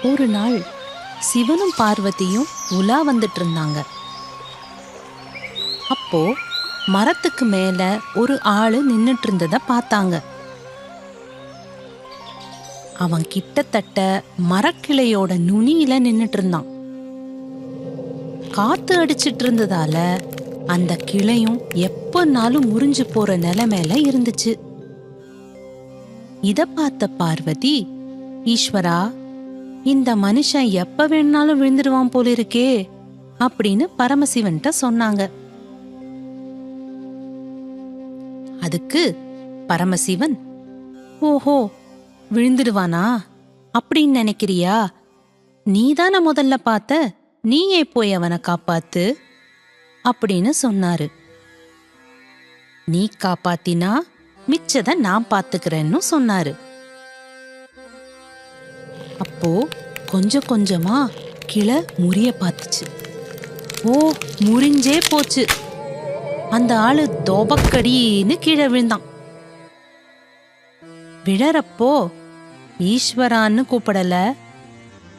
ஒரு நாள் சிவனும் பார்வதியும் உலா வந்துட்டு இருந்தாங்க. அப்போ மரத்துக்கு மேல ஒரு ஆளு நின்னுட்டு இருந்தத பார்த்தாங்க. அவன் கிட்டத்தட்ட மரக்கிளையோட நுனியில நின்னுட்டு இருந்தான். காத்து அடிச்சிட்டு இருந்ததால அந்த கிளையும் எப்பனாலும் முறிஞ்சு போற நிலைமையில இருந்துச்சு. இத பார்த்த பார்வதி, ஈஸ்வரா, இந்த மனுஷன் எப்ப வேணாலும் விழுந்துடுவான் போல இருக்கே அப்படின்னு பரமசிவன்ட்ட சொன்னாங்க. அதுக்கு பரமசிவன், ஓஹோ, விழுந்துடுவானா அப்படின்னு நினைக்கிறியா? நீதான முதல்ல பார்த்த, நீயே போய் அவனை காப்பாத்து அப்படின்னு சொன்னாரு. நீ காப்பாத்தினா மிச்சத நான் பாத்துக்கிறேன்னு சொன்னாரு. அப்போ கொஞ்சம் கொஞ்சமா கிளை முறிய பார்த்துச்சு. ஓ, முறிஞ்சே போச்சு. அந்த ஆளு தோபக்கடின்னு கீழே விழுந்தான். விழறப்போ ஈஸ்வரான்னு கூப்பிடல,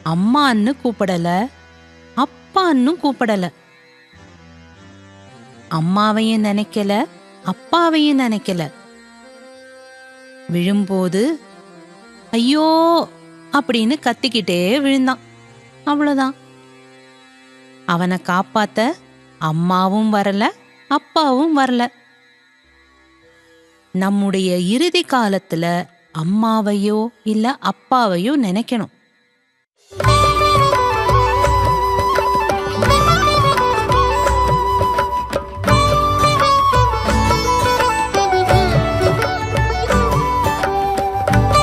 அம்மான்னு கூப்பிடல, அப்பான்னு கூப்பிடல. அம்மாவையும் நினைக்கல, அப்பாவையும் நினைக்கல. விழும்போது ஐயோ அப்படின்னு கத்திக்கிட்டே விழுந்தான். அவ்வளவுதான். அவனை காப்பாத்த அம்மாவும் வரல, அப்பாவும் வரல. நம்முடைய இறுதி காலத்துல அம்மாவையோ இல்ல அப்பாவையோ நினைக்கணும்.